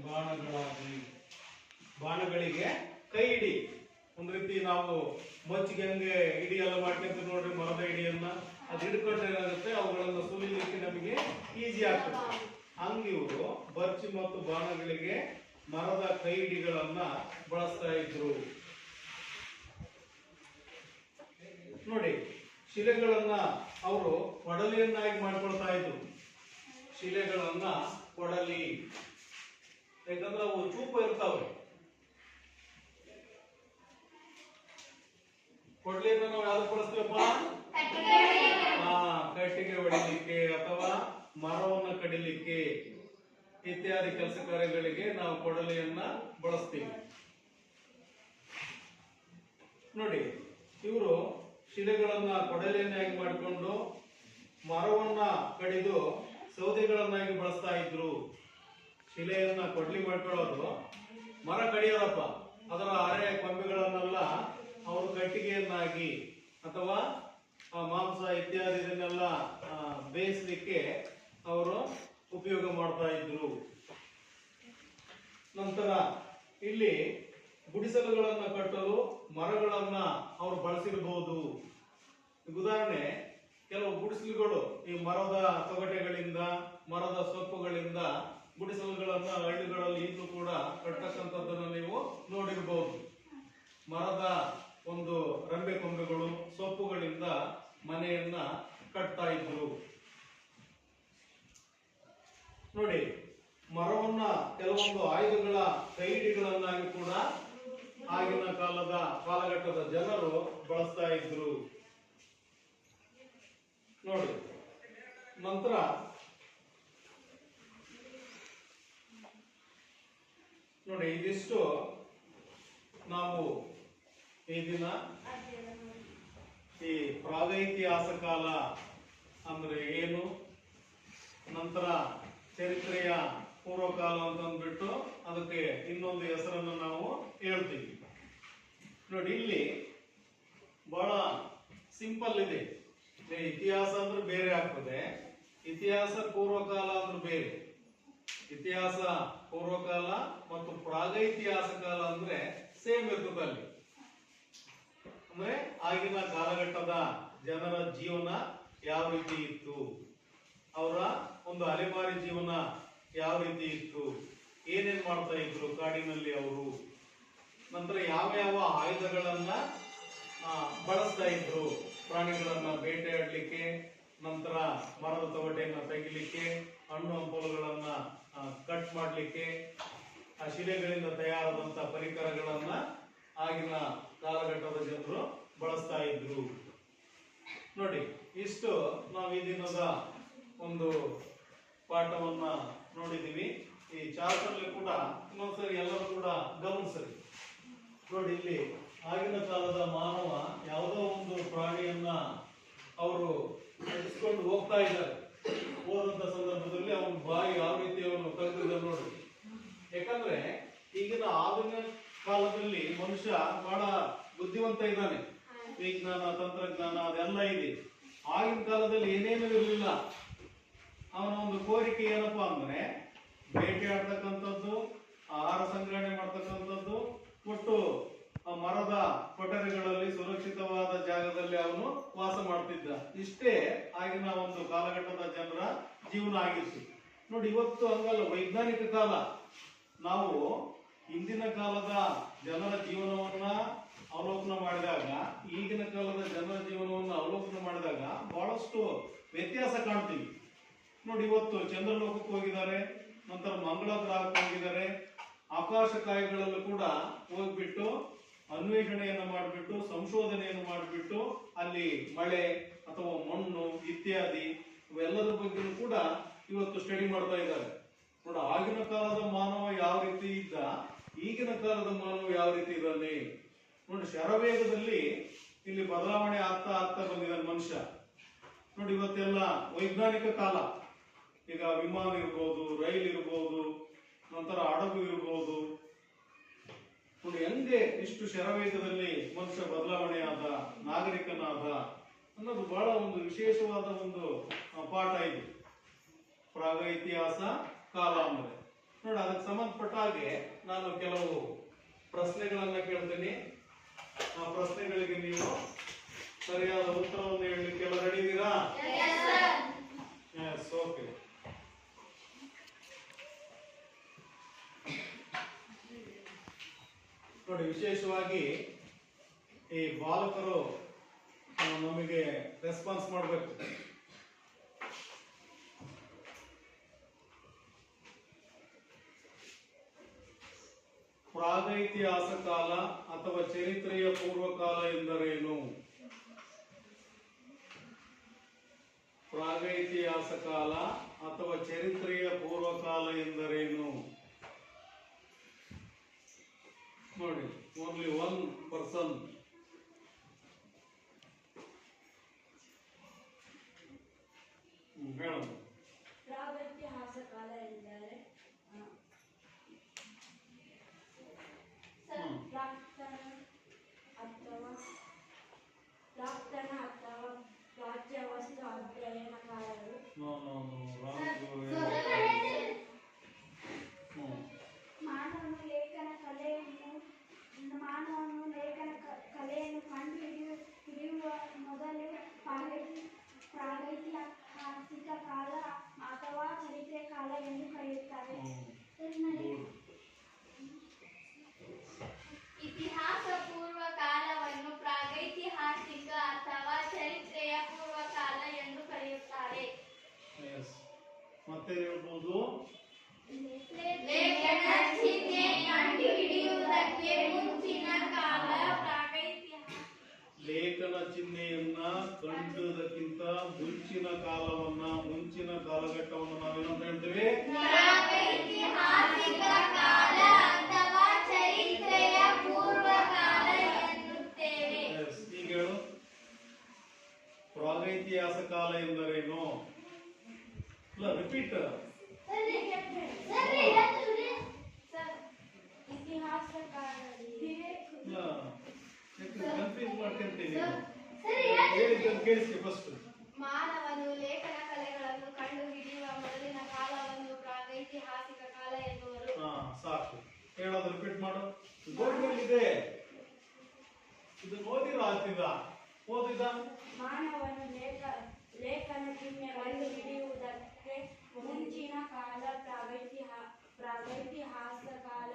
ಬಾಣಗಳಾಗಿ, ಬಾಣಗಳಿಗೆ ಕೈ ಹಿಡಿ. ಒಂದ್ ರೀತಿ ನಾವು ಮಚ್ಚಿಗೆ ಹಂಗೆ ಹಿಡಿ ಎಲ್ಲ ಮಾಡ್ಕೊಂತ ನೋಡ್ರಿ, ಮರದ ಹಿಡಿಯನ್ನ ಅದು ಹಿಡ್ಕೊಂಡ್ರೆ ಏನಾಗುತ್ತೆ, ಅವುಗಳನ್ನ ಸುಲಿಲಿಕ್ಕೆ ನಮಗೆ ಈಸಿ ಆಗ್ತದೆ. ಹಂಗೆ ಇವರು ಬರ್ಚಿ ಮತ್ತು ಬಾಣಗಳಿಗೆ ಮರದ ಕೈ ಹಿಡಿಗಳನ್ನ ಬಳಸ್ತಾ ಇದ್ರು. ನೋಡಿ, ಶಿಲೆಗಳನ್ನ ಅವರು ಕೊಡಲಿಯನ್ನಾಗಿ ಮಾಡ್ಕೊಳ್ತಾ ಇದ್ರು. ಶಿಲೆಗಳನ್ನ ಕೊಡಲಿ, ಯಾಕಂದ್ರೆ ಅವು ಚೂಪ ಇರ್ತಾವೆ. ಕೊಡ್ಲಿಯನ್ನ ನಾವು ಯಾವ್ದು ಬಳಸ್ತೀವಪ್ಪ? ಕಟ್ಟಿಗೆ ಹೊಡಿಲಿಕ್ಕೆ ಅಥವಾ ಮರವನ್ನು ಕಡಿಲಿಕ್ಕೆ ಇತ್ಯಾದಿ ಕೆಲಸ ಕಾರ್ಯಗಳಿಗೆ ನಾವು ಕೊಡಲಿಯನ್ನ ಬಳಸ್ತೀವಿ. ನೋಡಿ, ಇವರು ಶಿಲೆಗಳನ್ನ ಕೊಡಲಿಯನ್ನಾಗಿ ಮಾಡಿಕೊಂಡು ಮರವನ್ನ ಕಡಿದು ಸೌದೆಗಳನ್ನಾಗಿ ಬಳಸ್ತಾ ಇದ್ರು. ಶಿಲೆಯನ್ನ ಕೊಡ್ಲಿ ಮಾಡ್ಕೊಳ್ಳೋದು, ಮರ ಕಡಿಯೋದಪ್ಪ, ಅದರ ಅರೆ ಕೊಂಬೆಗಳನ್ನೆಲ್ಲ ಅವರು ಕಟ್ಟಿಗೆಯನ್ನಾಗಿ ಅಥವಾ ಮಾಂಸ ಇತ್ಯಾದಿ ಇದನ್ನೆಲ್ಲ ಬೇಯಿಸಲಿಕ್ಕೆ ಅವರು ಉಪಯೋಗ ಮಾಡ್ತಾ ಇದ್ರು. ನಂತರ ಇಲ್ಲಿ ಗುಡಿಸಲುಗಳನ್ನ ಕಟ್ಟಲು ಮರಗಳನ್ನ ಅವರು ಬಳಸಿರಬಹುದು. ಉದಾಹರಣೆ, ಕೆಲವು ಗುಡಿಸಲುಗಳು ಈ ಮರದ ತೊಗಟೆಗಳಿಂದ, ಮರದ ಸೊಪ್ಪುಗಳಿಂದ ಗುಡಿಸಲುಗಳನ್ನ ಹಳ್ಳಿಗಳಲ್ಲಿ ಈಗಲೂ ಕೂಡ ಕಟ್ಟತಕ್ಕಂಥದ್ದನ್ನ ನೀವು ನೋಡಿರಬಹುದು. ಮರದ ಒಂದು ರೆಂಬೆ ಕೊಂಬೆಗಳು, ಸೊಪ್ಪುಗಳಿಂದ ಮನೆಯನ್ನ ಕಟ್ತಾ ಇದ್ರು. ನೋಡಿ, ಮರವನ್ನ ಕೆಲವೊಂದು ಆಯುಧಗಳ ಕೈಹಿಡಿಗಳನ್ನಾಗಿ ಕೂಡ ಆಗಿನ ಕಾಲಘಟ್ಟದ ಜನರು ಬಳಸ್ತಾ ಇದ್ರು. ನೋಡಿ, ನಂತರ ನೋಡಿ ಇದಿಷ್ಟು ನಾವು ಈ ದಿನ ಈ ಪ್ರಾಗೈತಿಹಾಸ ಕಾಲ ಅಂದ್ರೆ ಏನು, ನಂತರ ಚರಿತ್ರೆಯ ಪೂರ್ವಕಾಲ ಅಂತ ಅಂದ್ಬಿಟ್ಟು ಅದಕ್ಕೆ ಇನ್ನೊಂದು ಹೆಸರನ್ನು ನಾವು ಹೇಳ್ತೀವಿ. ನೋಡಿ, ಇಲ್ಲಿ ಬಹಳ ಸಿಂಪಲ್ ಇದೆ. ಇತಿಹಾಸ ಅಂದ್ರೆ ಬೇರೆ ಆಗ್ತದೆ, ಇತಿಹಾಸ ಪೂರ್ವಕಾಲ ಅಂದ್ರೆ ಬೇರೆ. ಇತಿಹಾಸ ಪೂರ್ವಕಾಲ ಮತ್ತು ಪ್ರಾಗೈತಿಹಾಸ ಕಾಲ ಅಂದ್ರೆ ಸೇಮ್ ಇರ್ತದೆ. ಅಲ್ಲಿ ಅಂದ್ರೆ ಆಗಿನ ಕಾಲಘಟ್ಟದ ಜನರ ಜೀವನ ಯಾವ ರೀತಿ ಇತ್ತು, ಅವರ ಒಂದು ಅಲೆಮಾರಿ ಜೀವನ ಯಾವ ರೀತಿ ಇತ್ತು, ಏನೇನ್ ಮಾಡ್ತಾ ಇದ್ರು ಕಾಡಿನಲ್ಲಿ ಅವರು, ನಂತರ ಯಾವ ಯಾವ ಆಯುಧಗಳನ್ನ ಬಳಸ್ತಾ ಇದ್ರು, ಪ್ರಾಣಿಗಳನ್ನ ಬೇಟೆಯಾಡ್ಲಿಕ್ಕೆ, ನಂತರ ಮರದ ತೊಗಟೆಯನ್ನ ತೆಗಿಲಿಕ್ಕೆ, ಹಣ್ಣು ಹಂಪಲುಗಳನ್ನ ಕಟ್ ಮಾಡ್ಲಿಕ್ಕೆ, ಆ ಶಿಲೆಗಳಿಂದ ತಯಾರಾದಂತ ಪರಿಕರಗಳನ್ನ ಆಗಿನ ಕಾಲಘಟ್ಟದ ಜನರು ಬಳಸ್ತಾ ಇದ್ರು. ನೋಡಿ, ಇಷ್ಟು ನಾವು ಈ ದಿನದ ಒಂದು ಪಾಠವನ್ನ ನೋಡಿದೀವಿ. ಈ ಚಾರ್ಟ್ ಅಲ್ಲಿ ಕೂಡ ಇನ್ನೊಂದ್ಸರಿ ಎಲ್ಲರೂ ಕೂಡ ಗಮನಿಸರಿ. ನೋಡಿ, ಇಲ್ಲಿ ಆಗಿನ ಕಾಲದ ಮಾನವ ಯಾವುದೋ ಒಂದು ಪ್ರಾಣಿಯನ್ನ ಅವರು ನಡೆಸ್ಕೊಂಡು ಹೋಗ್ತಾ ಇದ್ದಾರೆ. ಹೋದಂತ ಸಂದರ್ಭದಲ್ಲಿ ಅವನ ಬಾಯಿ ಯಾವ ರೀತಿ ಅವನು ತೆಗೆದಿದ್ದ ನೋಡಿ. ಯಾಕಂದ್ರೆ ಈಗಿನ ಆಧುನಿಕ ಕಾಲದಲ್ಲಿ ಮನುಷ್ಯ ಬಹಳ ಬುದ್ಧಿವಂತ ಇದ್ದಾನೆ, ವಿಜ್ಞಾನ ತಂತ್ರಜ್ಞಾನ ಅದೆಲ್ಲ ಇದೆ. ಆಗಿನ ಕಾಲದಲ್ಲಿ ಏನೇನು ಇರಲಿಲ್ಲ. ಅವನ ಒಂದು ಕೋರಿಕೆ ಏನಪ್ಪಾ ಅಂದ್ರೆ ಬೇಟೆ ಆಡ್ತಕ್ಕಂಥದ್ದು, ಆಹಾರ ಸಂಗ್ರಹಣೆ ಮಾಡ್ತಕ್ಕಂಥದ್ದು, ಒಟ್ಟು ಮರದ ಕೊಠಡಿಗಳಲ್ಲಿ ಸುರಕ್ಷಿತವಾದ ಜಾಗದಲ್ಲಿ ಅವನು ವಾಸ ಮಾಡ್ತಿದ್ದ. ಇಷ್ಟೇ ಆಗಿನ ಒಂದು ಕಾಲಘಟ್ಟದ ಜನರ ಜೀವನ ಆಗಿತ್ತು. ನೋಡಿ, ಇವತ್ತು ಹಂಗಲ್ಲ, ವೈಜ್ಞಾನಿಕ ಕಾಲ. ನಾವು ಹಿಂದಿನ ಕಾಲದ ಜನರ ಜೀವನವನ್ನ ಅವಲೋಕನ ಮಾಡಿದಾಗ, ಈಗಿನ ಕಾಲದ ಜನರ ಜೀವನವನ್ನು ಅವಲೋಕನ ಮಾಡಿದಾಗ ಬಹಳಷ್ಟು ವ್ಯತ್ಯಾಸ ಕಾಣ್ತೀವಿ. ನೋಡಿ, ಇವತ್ತು ಚಂದ್ರಲೋಕಕ್ಕೆ ಹೋಗಿದ್ದಾರೆ, ನಂತರ ಮಂಗಳ ಗ್ರಹಕ್ಕೆ ಹೋಗಿದ್ದಾರೆ. ಆಕಾಶಕಾಯಗಳಲ್ಲೂ ಕೂಡ ಹೋಗ್ಬಿಟ್ಟು ಅನ್ವೇಷಣೆಯನ್ನು ಮಾಡಿಬಿಟ್ಟು, ಸಂಶೋಧನೆಯನ್ನು ಮಾಡಿಬಿಟ್ಟು ಅಲ್ಲಿ ಮಳೆ ಅಥವಾ ಮಣ್ಣು ಇತ್ಯಾದಿ ಇವೆಲ್ಲದರ ಬಗ್ಗೆನೂ ಕೂಡ ಇವತ್ತು ಸ್ಟಡಿ ಮಾಡ್ತಾ ಇದ್ದಾರೆ. ನೋಡಿ, ಆಗಿನ ಕಾಲದ ಮಾನವ ಯಾವ ರೀತಿ ಇದ್ದ, ಈಗಿನ ಕಾಲದ ಮಾನವ ಯಾವ ರೀತಿ ಇದ್ದಾನೆ. ನೋಡಿ, ಶರವೇಗದಲ್ಲಿ ಇಲ್ಲಿ ಬದಲಾವಣೆ ಆಗ್ತಾ ಆಗ್ತಾ ಬಂದಿದ್ದಾನೆ ಮನುಷ್ಯ. ನೋಡಿ, ಇವತ್ತೆಲ್ಲ ವೈಜ್ಞಾನಿಕ ಕಾಲ. ಈಗ ವಿಮಾನ ಇರ್ಬೋದು, ರೈಲ್ ಇರ್ಬೋದು, ನಂತರ ಹಡಗು ಇರ್ಬೋದು. ನೋಡಿ, ಹೆಂಗೆ ಇಷ್ಟು ಶರವೇಗದಲ್ಲಿ ಮನುಷ್ಯ ಬದಲಾವಣೆ ಆದ, ನಾಗರಿಕನಾದ ಅನ್ನೋದು ಬಹಳ ಒಂದು ವಿಶೇಷವಾದ ಒಂದು ಪಾಠ ಇದು, ಪ್ರಾಗೈತಿಹಾಸ ಕಾಲ ಅಂದ್ರೆ. ನೋಡಿ, ಅದಕ್ಕೆ ಸಂಬಂಧಪಟ್ಟ ಹಾಗೆ ನಾನು ಕೆಲವು ಪ್ರಶ್ನೆಗಳನ್ನ ಕೇಳ್ತೀನಿ. ಆ ಪ್ರಶ್ನೆಗಳಿಗೆ ನೀವು ಸರಿಯಾದ ಉತ್ತರವನ್ನು ಹೇಳಲಿಕ್ಕೆಲ್ಲ ರೆಡಿ ಇದ್ದೀರಾ? Yes, okay. ನೋಡಿ, ವಿಶೇಷವಾಗಿ ಈ ಬಾಲಕರು ನಮಗೆ ರೆಸ್ಪಾನ್ಸ್ ಮಾಡಬೇಕು. ಪ್ರಾಗೈತಿಹಾಸ ಕಾಲ ಅಥವಾ ಚರಿತ್ರೆಯ ಪೂರ್ವಕಾಲ ಎಂದರೇನು? ಪ್ರಾಗೈತಿಹಾಸ ಕಾಲ ಅಥವಾ ಚರಿತ್ರೆಯ ಪೂರ್ವಕಾಲ ಎಂದರೇನು? ನೋಡಿ, ಓನ್ಲಿ ಒನ್ ಪರ್ಸನ್. ಹೇಳೋದು. ಲೇಖನ ಚಿಹ್ನೆ ಕಂಡುಹಿಡಿಯುವುದಕ್ಕೆ ಮುಂಚಿನ ಕಾಲ ಪ್ರಾಗೈತಿಹಾಸಿಕ. ಲೇಖನ ಚಿಹ್ನೆಯನ್ನ ಕಂಡುವುದಕ್ಕಿಂತ ಮುಂಚಿನ ಕಾಲಘಟ್ಟವನ್ನು ನಾವೇನಂತ ಹೇಳ್ತೇವೆ? ಪ್ರಾಗೈತಿಹಾಸಿಕ ಕಾಲ ಅಥವಾ ಚರಿತ್ರೆಯ ಪೂರ್ವಕಾಲ ಎನ್ನುತ್ತೇವೆ. ಈಗ ಹೇಳು, ಪ್ರಾಗೈತಿಹಾಸ ಕಾಲ ಎಂದರೇನು? ರಿಪೀಟ್. ಇತಿಹಾಸ ಕನ್ಫ್ಯೂಸ್ ಮಾಡ್ಕೊಂತೀನಿ. ಹೇಳಿದ್ದನ್ನು ಕೇಳಿಸಿ ಫಸ್ಟ್. ಮಾನವನು ಲೇಖನ ಕಲೆಗಳನ್ನು ಕಂಡುಹಿಡಿಯುವ ಮೊದಲಿನ ಕಾಲವನ್ನು ಪ್ರಾಗೈತಿಹಾಸಿಕ ಕಾಲ ಎನ್ನುವರು. ಸಾಕು, ಹೇಳೋದು ರಿಪೀಟ್ ಮಾಡು. ಬೋರ್ಡ್ನಲ್ಲಿದೆ, ಇದು ನೋಡಿರ ಆಗ್ತಿದ ಓದಿದ. ಮಾನವನು ಲೇಖನ ಚಿಹ್ನೆ ಕಂಡುಹಿಡಿಯುವುದಕ್ಕೆ ಮುಂಚಿನ ಕಾಲ ಪ್ರಾಗೈತಿಹಾಸ ಕಾಲ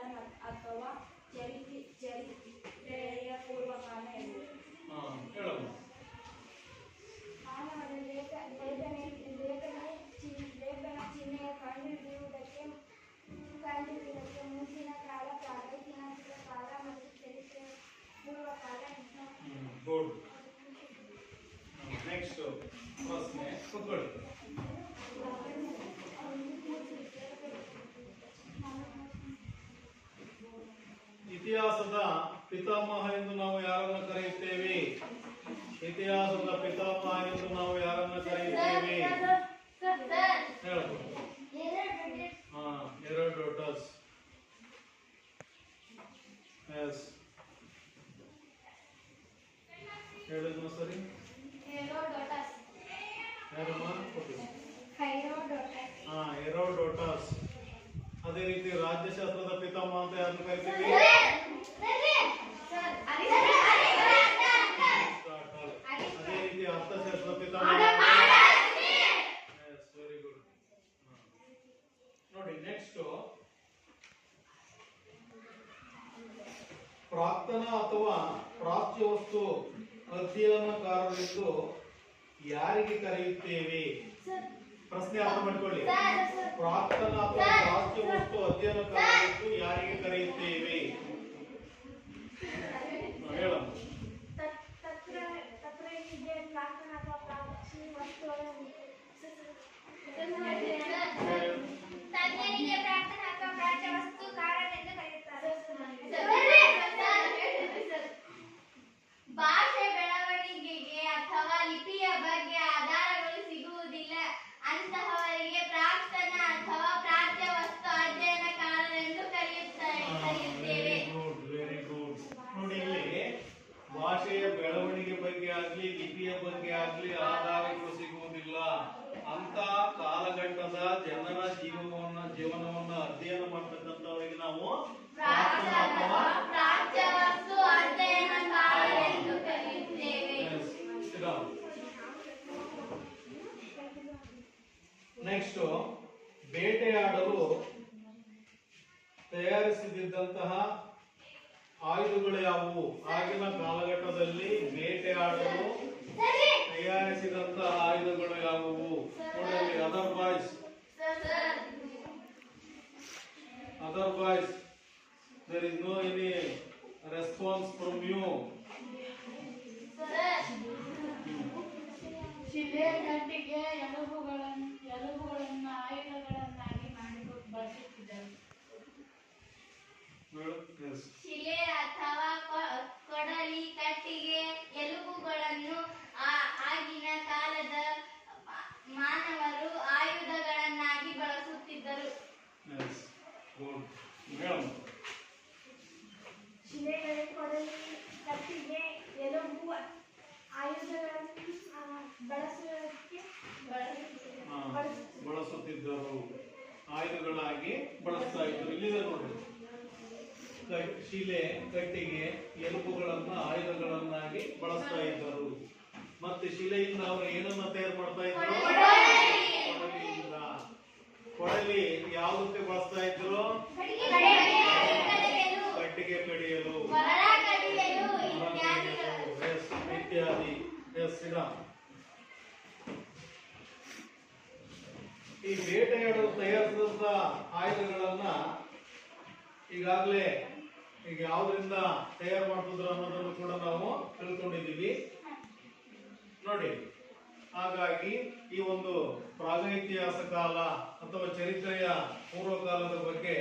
ಅಥವಾ ಚರಿತ್ರೆಯ ಪೂರ್ವಕಾಲ ಎನ್ನುವರು. ಹೇಳಮ್ಮ. ಮಾನವನ ಲೇಖನ ಚಿಹ್ನೆಯ ಕಂಡುಹಿಡಿಯುವುದಕ್ಕೆ ಮುಂಚಿನ ಕಾಲ ಪ್ರಾಗೈತಿಹಾಸಿಕ ಕಾಲ ಮತ್ತು ಚರಿತ್ರೆಯ ಪೂರ್ವಕಾಲ ಎನ್ನುವರು. ಗುಡ್. ನೆಕ್ಸ್ಟ್ ಪ್ರಶ್ನೆ ಕೂತ್ಕೊಳ್ಳಿ. ಇತಿಹಾಸದ ಪಿತಾಮಹ ಎಂದು ನಾವು ಯಾರನ್ನ ಕರೆಯುತ್ತೇವೆ? ಇತಿಹಾಸದ ಪಿತಾಮಹ ಎಂದು ನಾವು ಯಾರನ್ನ ಕರೆಯುತ್ತೇವೆ? ಹೇಳು. ಹೆರೋಡೋಟಸ್. ಎಸ್, ಹೇಳಿದ್ನ ಸರಿ? ಹೆರೋಡೋಟಸ್. ಅದೇ ರೀತಿ ರಾಜ್ಯಶಾಸ್ತ್ರದ ಪಿತಾಮಹ ಅಂತ ಯಾರನ್ನು ಕರಿತೀವಿ? ಅದೇ ರೀತಿ ಅರ್ಥಶಾಸ್ತ್ರದ ಪಿತಾಮಹ. Very good. ನೋಡಿ ನೆಕ್ಸ್ಟ್, ಪ್ರಾಕ್ತನ ಅಥವಾ ಪ್ರಾಚ್ಯ ವಸ್ತು ಅಧ್ಯಯನಕಾರರೆಂದು ಯಾರಿಗೆ ಕರೆಯುತ್ತೇವೆ? ಪ್ರಶ್ನೆ ಅರ್ಥ ಮಾಡ್ಕೊಳ್ಳಿ. ಪ್ರಾಕ್ತನ ಅಥವಾ ಪ್ರಾಚ್ಯ ವಸ್ತು ಅಧ್ಯಯನಕಾರರೆಂದು ಯಾರಿಗೆ ಕರೆಯುತ್ತೇವೆ? ಹೇಳಮ್ಮ. ತಜ್ಞನಿಗೆ ಪ್ರಾಕ್ತನ ಅಥವಾ ಪ್ರಾಚ್ಯ ವಸ್ತುಕಾರರೆಂದು ಕರೆಯುತ್ತಾರೆ. ಭಾಷೆ ಬೆಳವಣಿಗೆಗೆ ಅಥವಾ ಲಿಪಿಯ ಬಗ್ಗೆ ಆಧಾರಗಳು ಸಿಗುವುದಿಲ್ಲ ಅಂತಹವರಿಗೆ ಪ್ರಾಕ್ತನ ಅಥವಾ ಪ್ರಾಚ್ಯ ವಸ್ತು ಅಧ್ಯಯನಕಾರರೆಂದು ಕರೆಯುತ್ತೇವೆ. Very good. ನೋಡಿ, ಇಲ್ಲಿ ಭಾಷೆಯ ಬೆಳವಣಿಗೆ ಬಗ್ಗೆ ಆಗ್ಲಿ ಲಿಪಿಯ ಬಗ್ಗೆ ಆಗ್ಲಿ ಆಧಾರಗಳು ಸಿಗುವುದಿಲ್ಲ ಅಂತ ಕಾಲಘಟ್ಟದ ಜನರ ಜೀವನವನ್ನ ಅಧ್ಯಯನ ಮಾಡ್ತಕ್ಕಂಥವರಿಗೆ ನಾವು ಪ್ರಾಕ್ತನ ಅಥವಾ ಪ್ರಾಚ್ಯ ವಸ್ತು ಅಧ್ಯಯನಕಾರರೆಂದು ಕರೆಯುತ್ತೇವೆ. ನೆಕ್ಸ್ಟ್, ಬೇಟೆಯಾಡಲು ತಯಾರಿಸಿದಂತಹ ಆಯುಧಗಳು ಯಾವುವು? ಆಗಿನ ಕಾಲಘಟ್ಟದಲ್ಲಿ ಬೇಟೆಯಾಡಲು ತಯಾರಿಸಿದಂತಹ ಆಯುಧಗಳು ಯಾವುವು? ನೋಡಿ, otherwise there is no any response from you. ಶಿಲೆ, ಗಟ್ಟಿಗೆ, ಎಲುಬುಗಳನ್ನು ಆಯುಧಗಳನ್ನಾಗಿ ಮಾಡಿ ಬಳಸುತ್ತಿದ್ದರು. ಶಿಲೆ ಅಥವಾ ಕೊಡಲಿ, ಕಟ್ಟಿಗೆ, ಎಲುಬುಗಳನ್ನು ಆಗಿನ ಕಾಲದ ಮಾನವರು ಆಯುಧಗಳನ್ನಾಗಿ ಬಳಸುತ್ತಿದ್ದರು. ಶಿಲೆಗಳು, ಕೊಡಲಿ, ಕಟ್ಟಿಗೆ, ಎಲುಬು ಆಯುಧಗಳನ್ನು ಬಳಸುತ್ತಿದ್ದರು, ಆಯುಧಗಳಾಗಿ ಬಳಸ್ತಾ ಇದ್ರು. ಇಲ್ಲಿದೆ ನೋಡಿ, ಶಿಲೆ, ಕಟ್ಟಿಗೆ, ಎಲುಬುಗಳನ್ನ ಆಯುಧಗಳನ್ನಾಗಿ ಬಳಸ್ತಾ ಇದ್ದರು. ಮತ್ತೆ ಶಿಲೆಯಿಂದ ಅವರು ಏನನ್ನ ತಯಾರು ಮಾಡ್ತಾ ಇದ್ರು? ಕೊಡಲಿಯಿಂದ. ಕೊಡಲಿ ಯಾವುದಕ್ಕೆ ಬಳಸ್ತಾ ಇದ್ರು? ಕಟ್ಟಿಗೆ ಕಡಿಯಲು, ಇತ್ಯಾದಿ. ಈ ಬೇಟೆಯಾಡಲು ತಯಾರಿಸಿದಂತ ಆಯುಧಗಳನ್ನ ಈಗಾಗಲೇ ಈಗ ಯಾವ್ದ್ರಿಂದ ತಯಾರು ಮಾಡ್ತಿದ್ರು ಅನ್ನೋದನ್ನು ಕೂಡ ನಾವು ತಿಳ್ಕೊಂಡಿದ್ದೀವಿ ನೋಡಿ. ಹಾಗಾಗಿ ಈ ಒಂದು ಪ್ರಾಗೈತಿಹಾಸ ಕಾಲ ಅಥವಾ ಚರಿತ್ರೆಯ ಪೂರ್ವಕಾಲದ ಬಗ್ಗೆ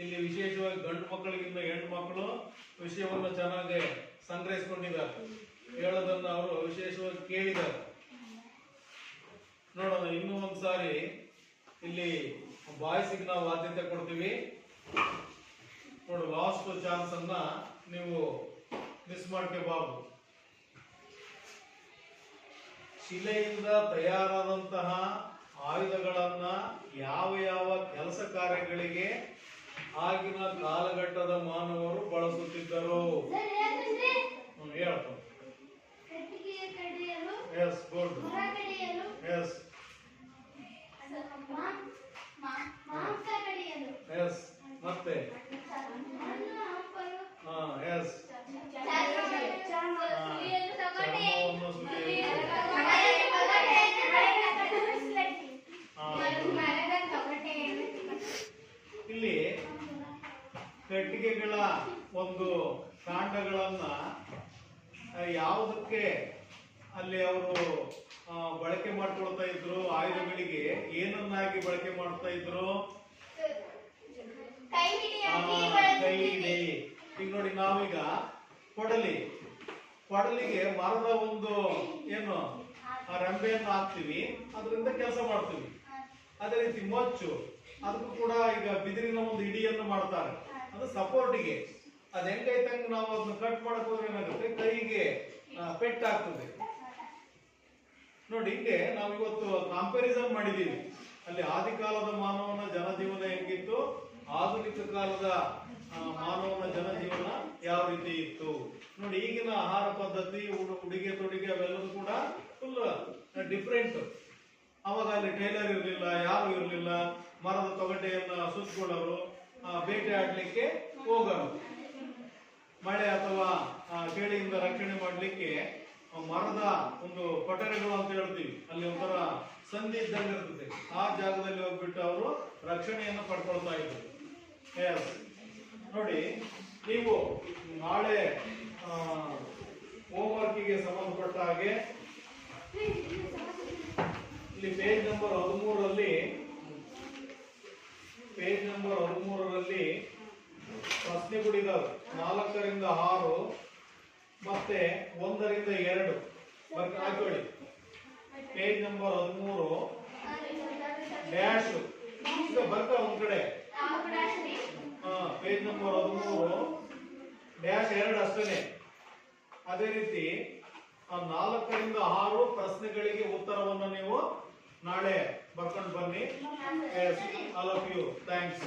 ಇಲ್ಲಿ ವಿಶೇಷವಾಗಿ ಗಂಡು ಮಕ್ಕಳಿಗಿಂತ ಹೆಣ್ಣು ಮಕ್ಕಳು ವಿಷಯವನ್ನು ಚೆನ್ನಾಗಿ ಸಂಗ್ರಹಿಸಿಕೊಂಡಿದ್ದಾರೆ. ಹೇಳೋದನ್ನ ಅವರು ವಿಶೇಷವಾಗಿ ಕೇಳಿದ್ದಾರೆ. ನೋಡೋಣ ಇನ್ನೂ ಒಂದ್ಸಾರಿ ಇಲ್ಲಿ ಬಾಯ್ಸಿಗೆ ನಾವು ಆದ್ಯತೆ ಕೊಡ್ತೀವಿ. ನೋಡು ಲಾಸ್ಟ್ ಚಾನ್ಸ್ ಅನ್ನ ನೀವು ಮಿಸ್ ಮಾಡ್ಕೋಬಾರ್ದು. ಶಿಲೆಯಿಂದ ತಯಾರಾದಂತಹ ಆಯುಧಗಳನ್ನ ಯಾವ ಯಾವ ಕೆಲಸ ಕಾರ್ಯಗಳಿಗೆ ಆಗಿನ ಕಾಲಘಟ್ಟದ ಮಾನವರು ಬಳಸುತ್ತಿದ್ದರು ಹೇಳ್ತಾರೆ. Yes good. ಎಸ್ ಎಸ್ ಮತ್ತೆ ಎಸ್ ಚರ್ಮವನ್ನು ಸುಲಿಯುವುದು. ಇಲ್ಲಿ ಕಟ್ಟಿಗೆಗಳ ಒಂದು ಕಾಂಡಗಳನ್ನ ಯಾವುದಕ್ಕೆ ಅಲ್ಲಿ ಅವರು ಬಳಕೆ ಮಾಡ್ಕೊಳ್ತಾ ಇದ್ರು, ಆಯುಧಗಳಿಗೆ ಏನನ್ನಾಗಿ ಬಳಕೆ ಮಾಡ್ತಾ ಇದ್ರು? ಕೈ ಹಿಡಿ. ಈಗ ನೋಡಿ ನಾವೀಗ ಕೊಡಲಿಗೆ ಮರದ ಒಂದು ಏನು ರೆಂಬೆಯನ್ನು ಹಾಕ್ತಿವಿ, ಅದರಿಂದ ಕೆಲಸ ಮಾಡ್ತೀವಿ. ಅದೇ ರೀತಿ ಮೊಚ್ಚು, ಅದಕ್ಕೂ ಕೂಡ ಈಗ ಬಿದಿರಿನ ಒಂದು ಹಿಡಿಯನ್ನು ಮಾಡ್ತಾರೆ, ಅದು ಸಪೋರ್ಟಿಗೆ. ಅದ್ ಹೆಂಗೈತಂಗ್ ನಾವು ಅದನ್ನ ಕಟ್ ಮಾಡಕ್ ಹೋದ್ರೆ ಏನಾಗುತ್ತೆ, ಕೈಗೆ ಪೆಟ್ಟಾಗ್ತದೆ. ನೋಡಿ ಹಿಂಗೆ ನಾವು ಇವತ್ತು ಕಂಪ್ಯಾರಿಸನ್ ಮಾಡಿದೀವಿ. ಅಲ್ಲಿ ಆದಿಕಾಲದ ಮಾನವನ ಜನಜೀವನ ಹೆಂಗಿತ್ತು, ಆಧುನಿಕ ಕಾಲದ ಮಾನವನ ಜನಜೀವನ ಯಾವ ರೀತಿ ಇತ್ತು. ನೋಡಿ ಈಗಿನ ಆಹಾರ ಪದ್ಧತಿ, ಉಡುಗೆ ತೊಡುಗೆ ಅವೆಲ್ಲವೂ ಕೂಡ ಫುಲ್ ಡಿಫ್ರೆಂಟ್. ಅವಾಗ ಅಲ್ಲಿ ಟೈಲರ್ ಇರಲಿಲ್ಲ, ಯಾರು ಇರಲಿಲ್ಲ. ಮರದ ತೊಗಟೆಯನ್ನ ಸುತ್ತಕೊಳ್ಳೋರು, ಬೇಟೆ ಆಡ್ಲಿಕ್ಕೆ ಹೋಗೋರು. ಮಳೆ ಅಥವಾ ಚಳಿಯಿಂದ ರಕ್ಷಣೆ ಮಾಡ್ಲಿಕ್ಕೆ ಮರದ ಒಂದು ಪಟರೆಗಳು ಅಂತ ಹೇಳ್ತೀವಿ, ಅಲ್ಲಿ ಒಂಥರ ಸಂಧಿ ಇದ್ದಂಗೆ ಇರ್ತದೆ. ಆ ಜಾಗದಲ್ಲಿ ಹೋಗ್ಬಿಟ್ಟು ಅವರು ರಕ್ಷಣೆಯನ್ನು ಪಡ್ಕೊಳ್ತಾ ಇದ್ರು. ಎಸ್ ನೋಡಿ, ನೀವು ನಾಳೆ ಹೋಮ್ವರ್ಕಿಗೆ ಸಂಬಂಧಪಟ್ಟ ಹಾಗೆ ಇಲ್ಲಿ ಪೇಜ್ ನಂಬರ್ 13ರಲ್ಲಿ ಪ್ರಶ್ನೆಗಳಿದಾವೆ. 4ರಿಂದ 6 ಮತ್ತೆ 1ರಿಂದ 2 ಹಾಕೊಳ್ಳಿ. ಪೇಜ್ ನಂಬರ್ 13 ಡ್ಯಾಶ್ ಈಗ ಬರ್ತಾ ಒಂದ್ ಕಡೆ. ಪೇಜ್ ನಂಬರ್ 13 ಡ್ಯಾಶ್ 2 ಅಷ್ಟೇ. ಅದೇ ರೀತಿ 4ರಿಂದ 6 ಪ್ರಶ್ನೆಗಳಿಗೆ ಉತ್ತರವನ್ನು ನೀವು ನಾಳೆ ಬರ್ಕೊಂಡು ಬನ್ನಿ. All of you thanks.